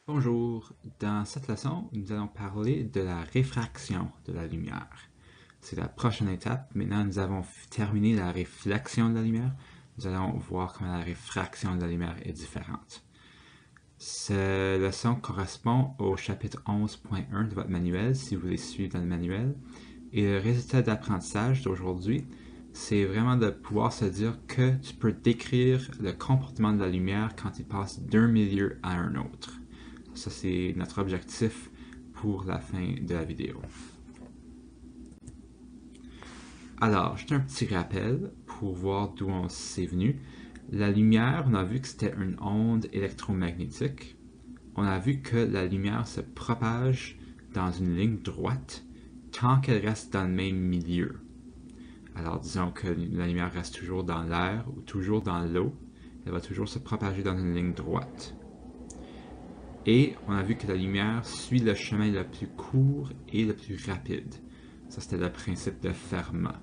Bonjour, dans cette leçon, nous allons parler de la réfraction de la lumière. C'est la prochaine étape. Maintenant, nous avons terminé la réflexion de la lumière. Nous allons voir comment la réfraction de la lumière est différente. Cette leçon correspond au chapitre 11.1 de votre manuel, si vous voulez suivre dans le manuel. Et le résultat d'apprentissage d'aujourd'hui, c'est vraiment de pouvoir se dire que tu peux décrire le comportement de la lumière quand il passe d'un milieu à un autre. Ça, c'est notre objectif pour la fin de la vidéo. Alors, juste un petit rappel pour voir d'où on s'est venu. La lumière, on a vu que c'était une onde électromagnétique. On a vu que la lumière se propage dans une ligne droite tant qu'elle reste dans le même milieu. Alors, disons que la lumière reste toujours dans l'air ou toujours dans l'eau. Elle va toujours se propager dans une ligne droite. Et on a vu que la lumière suit le chemin le plus court et le plus rapide. Ça, c'était le principe de Fermat.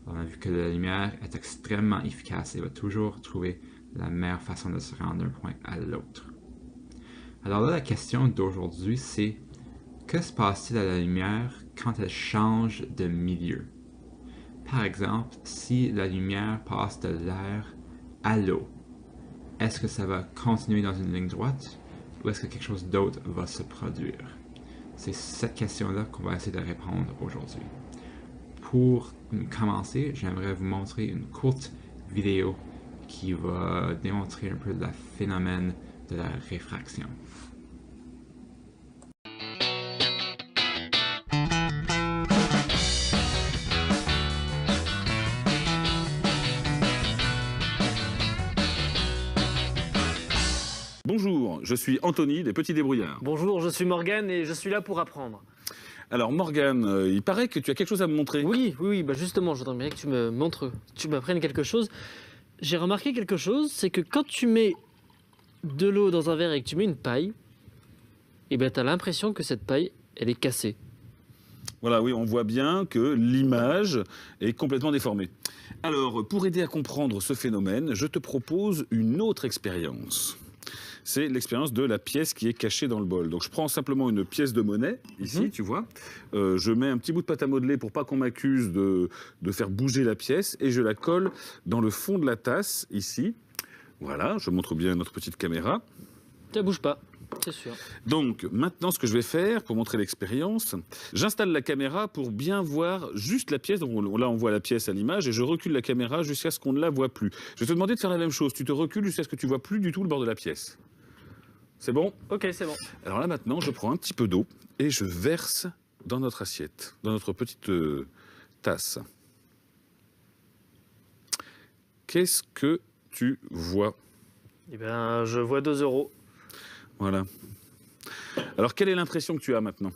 On a vu que la lumière est extrêmement efficace et va toujours trouver la meilleure façon de se rendre d'un point à l'autre. Alors là, la question d'aujourd'hui, c'est que se passe-t-il à la lumière quand elle change de milieu? Par exemple, si la lumière passe de l'air à l'eau, est-ce que ça va continuer dans une ligne droite? Ou est-ce que quelque chose d'autre va se produire? C'est cette question-là qu'on va essayer de répondre aujourd'hui. Pour commencer, j'aimerais vous montrer une courte vidéo qui va démontrer un peu le phénomène de la réfraction. Bonjour, je suis Anthony des Petits Débrouillards. Bonjour, je suis Morgane et je suis là pour apprendre. Alors Morgane, il paraît que tu as quelque chose à me montrer. Oui, bah justement, j'aimerais bien que tu me montres, tu m'apprennes quelque chose. J'ai remarqué quelque chose, c'est que quand tu mets de l'eau dans un verre et que tu mets une paille, eh ben t'as l'impression que cette paille, elle est cassée. Voilà, oui, on voit bien que l'image est complètement déformée. Alors, pour aider à comprendre ce phénomène, je te propose une autre expérience. C'est l'expérience de la pièce qui est cachée dans le bol. Donc je prends simplement une pièce de monnaie, ici, tu vois. Je mets un petit bout de pâte à modeler pour pas qu'on m'accuse de faire bouger la pièce. Et je la colle dans le fond de la tasse, ici. Voilà, je montre bien notre petite caméra. Ça bouge pas, c'est sûr. Donc maintenant, ce que je vais faire pour montrer l'expérience, j'installe la caméra pour bien voir juste la pièce. Donc là, on voit la pièce à l'image et je recule la caméra jusqu'à ce qu'on ne la voit plus. Je vais te demander de faire la même chose. Tu te recules jusqu'à ce que tu vois plus du tout le bord de la pièce. C'est bon? Ok, c'est bon. Alors là maintenant, je prends un petit peu d'eau et je verse dans notre assiette, dans notre petite tasse. Qu'est-ce que tu vois? Eh ben, je vois 2 euros. Voilà. Alors quelle est l'impression que tu as maintenant?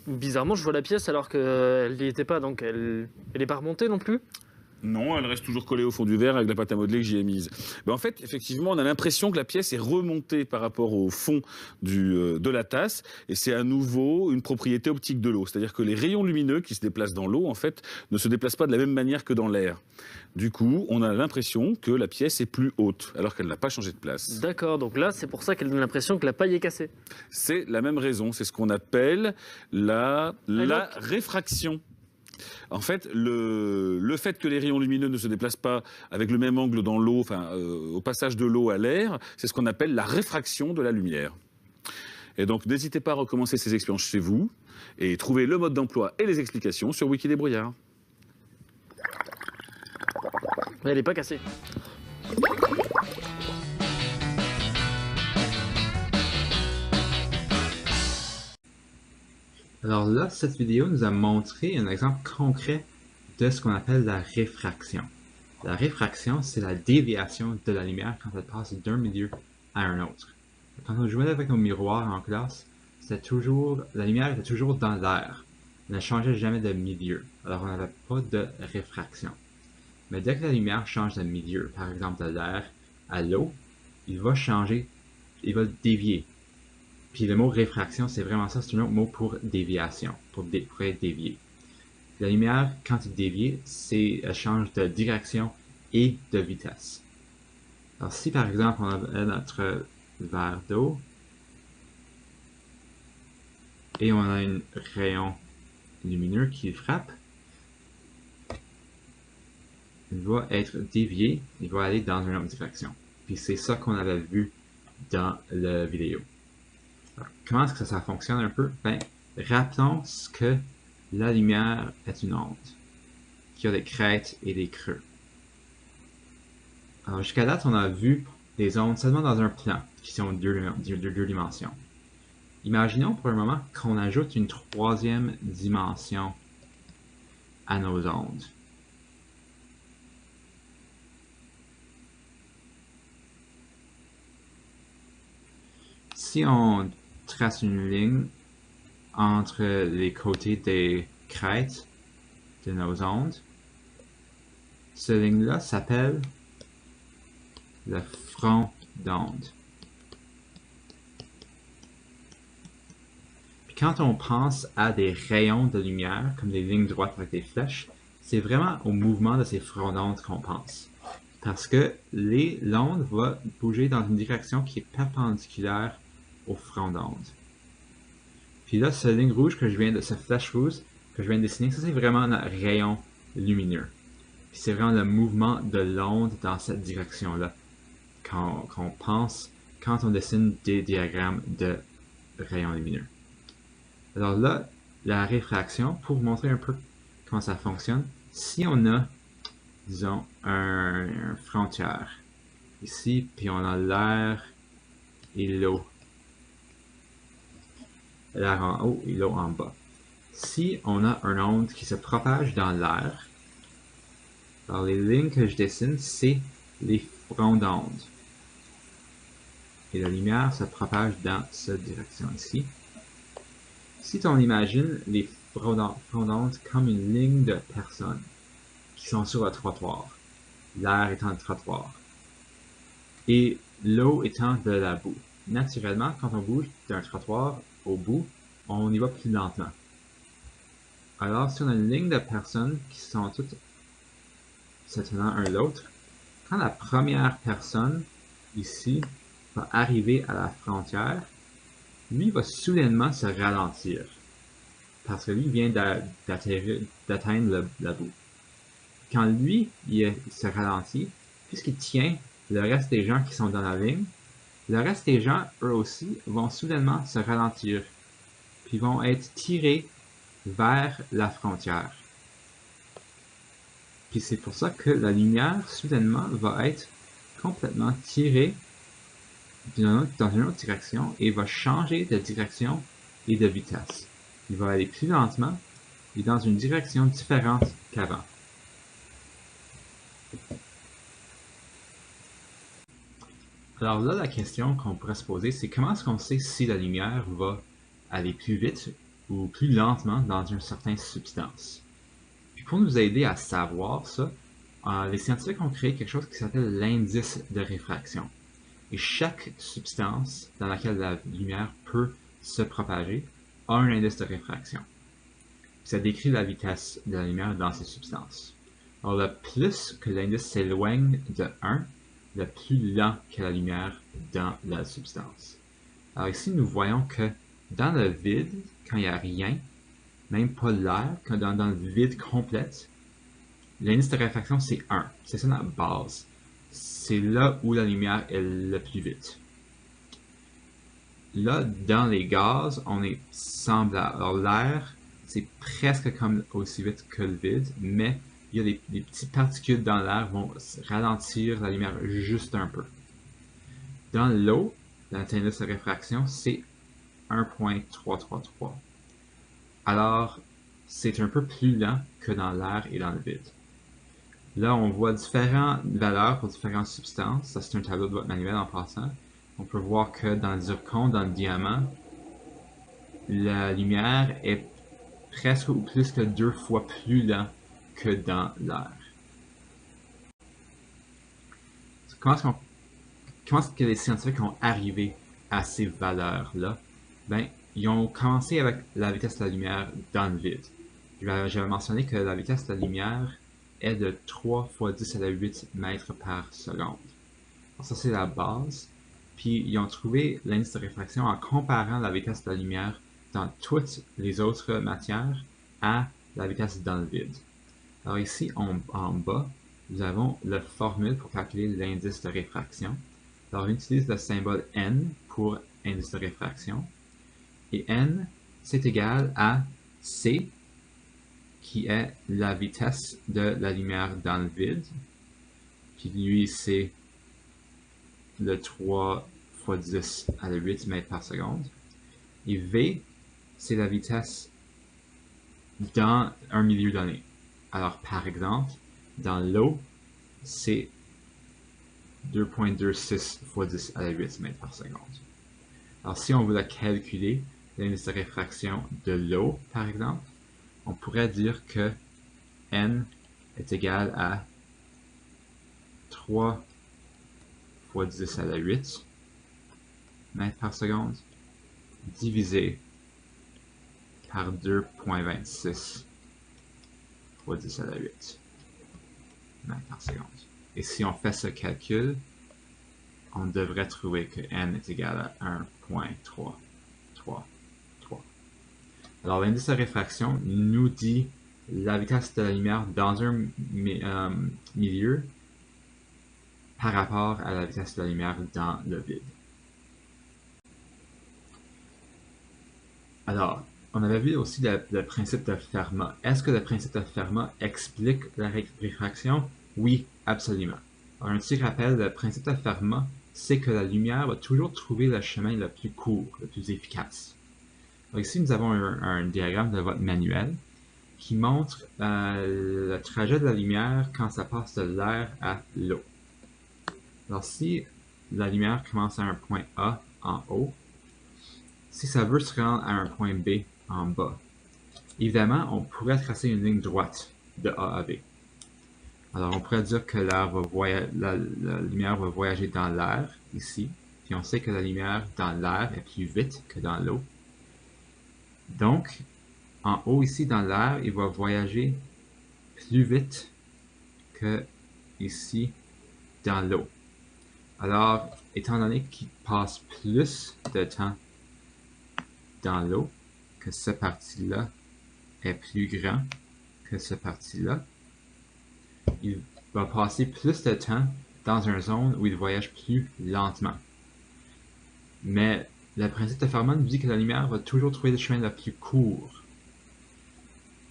Bizarrement, je vois la pièce alors qu'elle n'y était pas, donc elle est pas remontée non plus. Non, elle reste toujours collée au fond du verre avec la pâte à modeler que j'y ai mise. Ben en fait, effectivement, on a l'impression que la pièce est remontée par rapport au fond de la tasse. Et c'est à nouveau une propriété optique de l'eau. C'est-à-dire que les rayons lumineux qui se déplacent dans l'eau, en fait, ne se déplacent pas de la même manière que dans l'air. Du coup, on a l'impression que la pièce est plus haute, alors qu'elle n'a pas changé de place. D'accord, donc là, c'est pour ça qu'elle donne l'impression que la paille est cassée. C'est la même raison. C'est ce qu'on appelle la réfraction. En fait, le fait que les rayons lumineux ne se déplacent pas avec le même angle dans l'eau, au passage de l'eau à l'air, c'est ce qu'on appelle la réfraction de la lumière. Et donc, n'hésitez pas à recommencer ces expériences chez vous et trouver le mode d'emploi et les explications sur Wikidébrouillard. Mais elle n'est pas cassée. Alors là, cette vidéo nous a montré un exemple concret de ce qu'on appelle la réfraction. La réfraction, c'est la déviation de la lumière quand elle passe d'un milieu à un autre. Quand on jouait avec nos miroirs en classe, la lumière était toujours dans l'air. Elle ne changeait jamais de milieu, alors on n'avait pas de réfraction. Mais dès que la lumière change de milieu, par exemple de l'air à l'eau, il va dévier. Puis le mot réfraction, c'est vraiment ça, c'est un autre mot pour déviation, pour être dévié. La lumière, quand elle dévie, elle change de direction et de vitesse. Alors si par exemple on avait notre verre d'eau. Et on a un rayon lumineux qui frappe. Il va être dévié, il va aller dans une autre direction. Puis c'est ça qu'on avait vu dans la vidéo. Alors, comment est-ce que ça fonctionne un peu? Ben, rappelons que la lumière est une onde, qui a des crêtes et des creux. Alors jusqu'à date, on a vu des ondes seulement dans un plan, qui sont deux dimensions. Imaginons pour un moment qu'on ajoute une troisième dimension à nos ondes. Si on trace une ligne entre les côtés des crêtes de nos ondes, cette ligne-là s'appelle le front d'onde. Puis quand on pense à des rayons de lumière, comme des lignes droites avec des flèches, c'est vraiment au mouvement de ces fronts d'onde qu'on pense. Parce que l'onde va bouger dans une direction qui est perpendiculaire au front d'onde. Puis là, cette ligne rouge cette flèche rouge que je viens de dessiner, ça c'est vraiment un rayon lumineux. Puis c'est vraiment le mouvement de l'onde dans cette direction-là qu'on pense quand on dessine des diagrammes de rayons lumineux. Alors là, la réfraction, pour vous montrer un peu comment ça fonctionne, si on a, disons, un frontière ici, puis on a l'air et l'eau. L'air en haut et l'eau en bas. Si on a une onde qui se propage dans l'air, alors les lignes que je dessine, c'est les fronts d'onde. Et la lumière se propage dans cette direction ici. Si on imagine les fronts d'onde comme une ligne de personnes qui sont sur le trottoir, l'air étant le trottoir, et l'eau étant de la boue. Naturellement, quand on bouge d'un trottoir au bout, on y va plus lentement. Alors, si on a une ligne de personnes qui sont toutes se tenant un l'autre, quand la première personne, ici, va arriver à la frontière, lui va soudainement se ralentir. Parce que lui vient d'atteindre la boue. Quand lui, il se ralentit, puisqu'il tient le reste des gens qui sont dans la ligne, le reste des gens, eux aussi, vont soudainement se ralentir. Puis vont être tirés vers la frontière. Puis c'est pour ça que la lumière, soudainement, va être complètement tirée dans une autre direction et va changer de direction et de vitesse. Il va aller plus lentement et dans une direction différente qu'avant. Alors là, la question qu'on pourrait se poser, c'est comment est-ce qu'on sait si la lumière va aller plus vite ou plus lentement dans une certaine substance? Puis pour nous aider à savoir ça, les scientifiques ont créé quelque chose qui s'appelle l'indice de réfraction. Et chaque substance dans laquelle la lumière peut se propager a un indice de réfraction. Puis ça décrit la vitesse de la lumière dans ces substances. Alors le plus que l'indice s'éloigne de 1, le plus lent que la lumière dans la substance. Alors ici, nous voyons que dans le vide, quand il n'y a rien, même pas l'air, dans le vide complet, l'indice de réfraction c'est 1. C'est ça notre base. C'est là où la lumière est le plus vite. Là, dans les gaz, on est semblable. Alors l'air, c'est presque comme aussi vite que le vide, mais il y a des petites particules dans l'air qui vont ralentir la lumière juste un peu. Dans l'eau, l'indice de réfraction, c'est 1.333. Alors, c'est un peu plus lent que dans l'air et dans le vide. Là, on voit différentes valeurs pour différentes substances. Ça, c'est un tableau de votre manuel en passant. On peut voir que dans le zircon, dans le diamant, la lumière est presque ou plus que 2 fois plus lent que dans l'air. Comment est-ce que les scientifiques ont arrivé à ces valeurs-là? Ben, ils ont commencé avec la vitesse de la lumière dans le vide. J'avais mentionné que la vitesse de la lumière est de 3 fois 10 à la 8 mètres par seconde. Alors ça, c'est la base. Puis ils ont trouvé l'indice de réfraction en comparant la vitesse de la lumière dans toutes les autres matières à la vitesse dans le vide. Alors ici, en bas, nous avons la formule pour calculer l'indice de réfraction. Alors on utilise le symbole N pour indice de réfraction. Et N, c'est égal à C, qui est la vitesse de la lumière dans le vide. Puis lui, c'est le 3 fois 10 à la 8 mètres par seconde. Et V, c'est la vitesse dans un milieu donné. Alors, par exemple, dans l'eau, c'est 2,26 fois 10 à la 8 mètres par seconde. Alors, si on voulait calculer l'indice de réfraction de l'eau, par exemple, on pourrait dire que N est égal à 3 fois 10 à la 8 mètres par seconde divisé par 2,26 fois 10 à la 8 mètres par seconde. Et si on fait ce calcul, on devrait trouver que N est égal à 1,333. Alors l'indice de réfraction nous dit la vitesse de la lumière dans un milieu par rapport à la vitesse de la lumière dans le vide. Alors, on avait vu aussi le principe de Fermat. Est-ce que le principe de Fermat explique la réfraction? Oui, absolument. Alors, un petit rappel, le principe de Fermat, c'est que la lumière va toujours trouver le chemin le plus court, le plus efficace. Alors ici, nous avons un diagramme de votre manuel qui montre le trajet de la lumière quand ça passe de l'air à l'eau. Alors si la lumière commence à un point A en haut, si ça veut se rendre à un point B en bas, évidemment, on pourrait tracer une ligne droite de A à B. Alors on pourrait dire que la lumière va voyager dans l'air, ici, puis on sait que la lumière dans l'air est plus vite que dans l'eau. Donc, en haut ici dans l'air, il va voyager plus vite que ici dans l'eau. Alors, étant donné qu'il passe plus de temps dans l'eau, que cette partie-là est plus grand que cette partie-là, il va passer plus de temps dans une zone où il voyage plus lentement. Mais le principe de Fermat nous dit que la lumière va toujours trouver le chemin le plus court.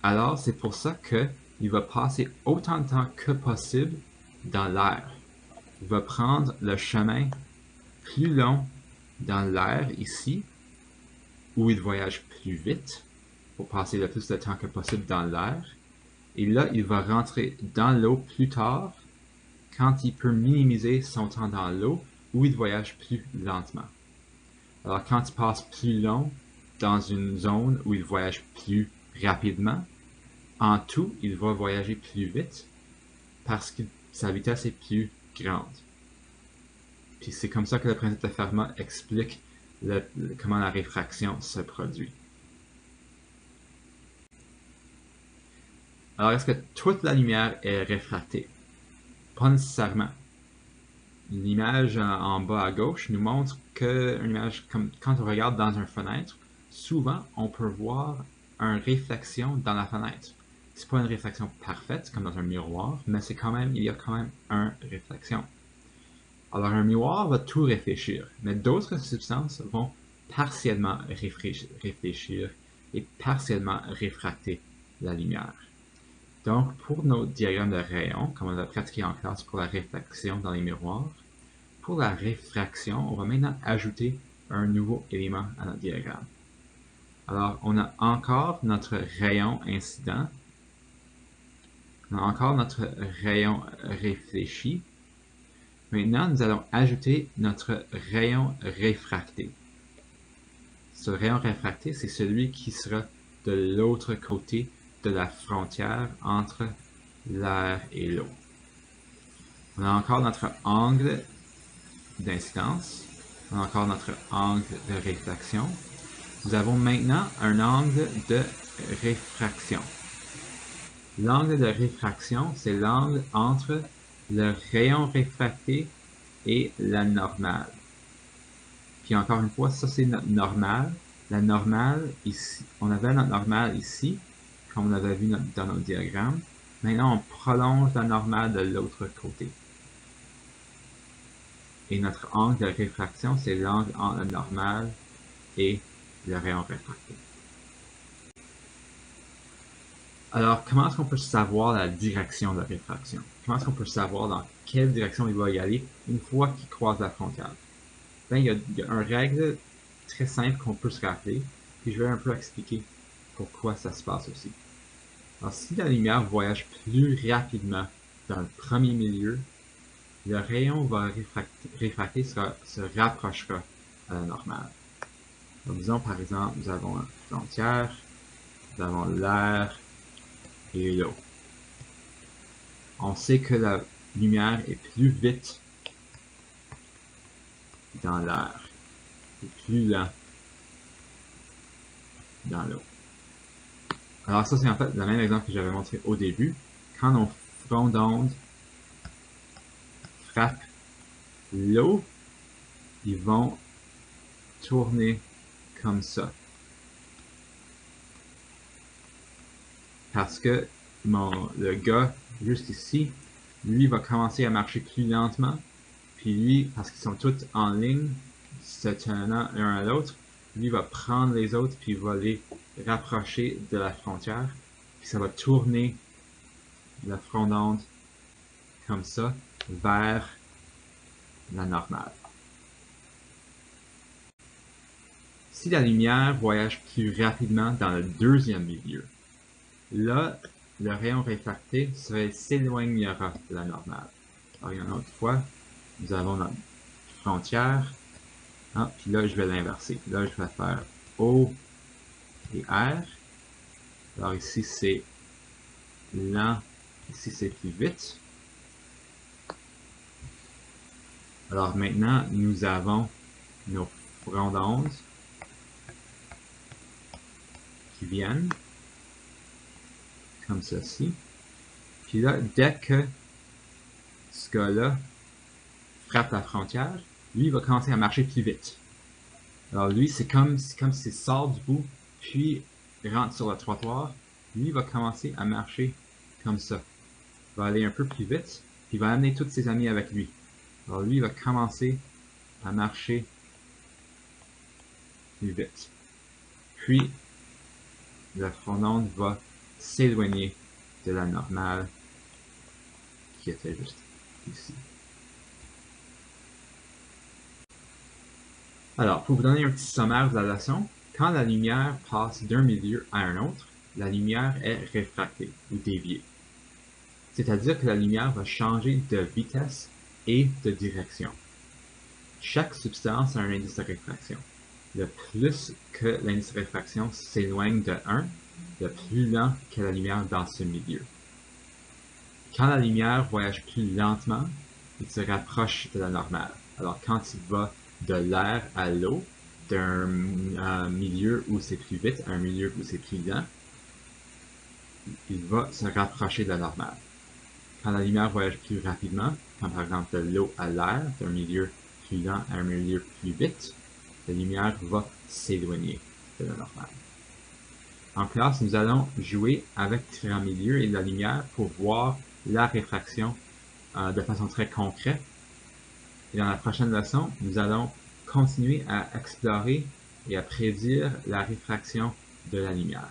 Alors, c'est pour ça qu'il va passer autant de temps que possible dans l'air. Il va prendre le chemin plus long dans l'air ici, où il voyage plus vite, pour passer le plus de temps que possible dans l'air. Et là, il va rentrer dans l'eau plus tard, quand il peut minimiser son temps dans l'eau, où il voyage plus lentement. Alors, quand il passe plus long dans une zone où il voyage plus rapidement, en tout, il va voyager plus vite parce que sa vitesse est plus grande. Puis c'est comme ça que le principe de Fermat explique comment la réfraction se produit. Alors, est-ce que toute la lumière est réfractée? Pas nécessairement. L'image en bas à gauche nous montre qu'une image, comme quand on regarde dans une fenêtre, souvent on peut voir une réflexion dans la fenêtre. C'est pas une réflexion parfaite comme dans un miroir, mais il y a quand même une réflexion. Alors un miroir va tout réfléchir, mais d'autres substances vont partiellement réfléchir et partiellement réfracter la lumière. Donc, pour nos diagrammes de rayons, comme on a pratiqué en classe pour la réflexion dans les miroirs, pour la réfraction, on va maintenant ajouter un nouveau élément à notre diagramme. Alors, on a encore notre rayon incident, on a encore notre rayon réfléchi. Maintenant, nous allons ajouter notre rayon réfracté. Ce rayon réfracté, c'est celui qui sera de l'autre côté de la frontière entre l'air et l'eau. On a encore notre angle d'incidence, on a encore notre angle de réfraction. Nous avons maintenant un angle de réfraction. L'angle de réfraction, c'est l'angle entre le rayon réfracté et la normale. Puis encore une fois, ça c'est notre normale. La normale, ici, on avait notre normale ici, comme on avait vu dans notre diagramme. Maintenant, on prolonge la normale de l'autre côté. Et notre angle de réfraction, c'est l'angle entre la normale et le rayon réfracté. Alors, comment est-ce qu'on peut savoir la direction de la réfraction? Comment est-ce qu'on peut savoir dans quelle direction il va y aller une fois qu'il croise la frontale? Ben, il y a une règle très simple qu'on peut se rappeler, puis je vais un peu expliquer pourquoi ça se passe aussi. Alors, si la lumière voyage plus rapidement dans le premier milieu, le rayon va réfracter se rapprochera à la normale. Donc, disons par exemple, nous avons une frontière, nous avons l'air et l'eau. On sait que la lumière est plus vite dans l'air et plus lent dans l'eau. Alors ça, c'est en fait le même exemple que j'avais montré au début. Quand nos fronts d'onde frappent l'eau, ils vont tourner comme ça. Parce que le gars, juste ici, lui va commencer à marcher plus lentement. Puis lui, parce qu'ils sont tous en ligne, se tenant l'un à l'autre, lui va prendre les autres puis il va les rapprocher de la frontière. Puis ça va tourner le front d'onde comme ça vers la normale. Si la lumière voyage plus rapidement dans le deuxième milieu, là, le rayon réfracté s'éloignera de la normale. Alors, une autre fois, nous avons notre frontière. Ah, puis là, je vais l'inverser. Là, je vais faire O et R. Alors ici, c'est lent. Ici, c'est plus vite. Alors maintenant, nous avons nos fronts d'onde qui viennent comme ceci. Puis là, dès que ce gars-là frappe la frontière, lui, il va commencer à marcher plus vite. Alors lui, c'est comme s'il sort du bout, puis rentre sur le trottoir. Lui, il va commencer à marcher comme ça. Il va aller un peu plus vite, puis il va amener tous ses amis avec lui. Alors lui, il va commencer à marcher plus vite. Puis, le front d'onde va s'éloigner de la normale qui était juste ici. Alors, pour vous donner un petit sommaire de la leçon, quand la lumière passe d'un milieu à un autre, la lumière est réfractée ou déviée. C'est-à-dire que la lumière va changer de vitesse et de direction. Chaque substance a un indice de réfraction. Le plus que l'indice de réfraction s'éloigne de 1, le plus lent qu'est la lumière dans ce milieu. Quand la lumière voyage plus lentement, il se rapproche de la normale. Alors quand il va de l'air à l'eau, d'un milieu où c'est plus vite à un milieu où c'est plus lent, il va se rapprocher de la normale. Quand la lumière voyage plus rapidement, comme par exemple de l'eau à l'air, d'un milieu plus lent à un milieu plus vite, la lumière va s'éloigner de la normale. En classe, nous allons jouer avec différents milieux et de la lumière pour voir la réfraction de façon très concrète. Et dans la prochaine leçon, nous allons continuer à explorer et à prédire la réfraction de la lumière.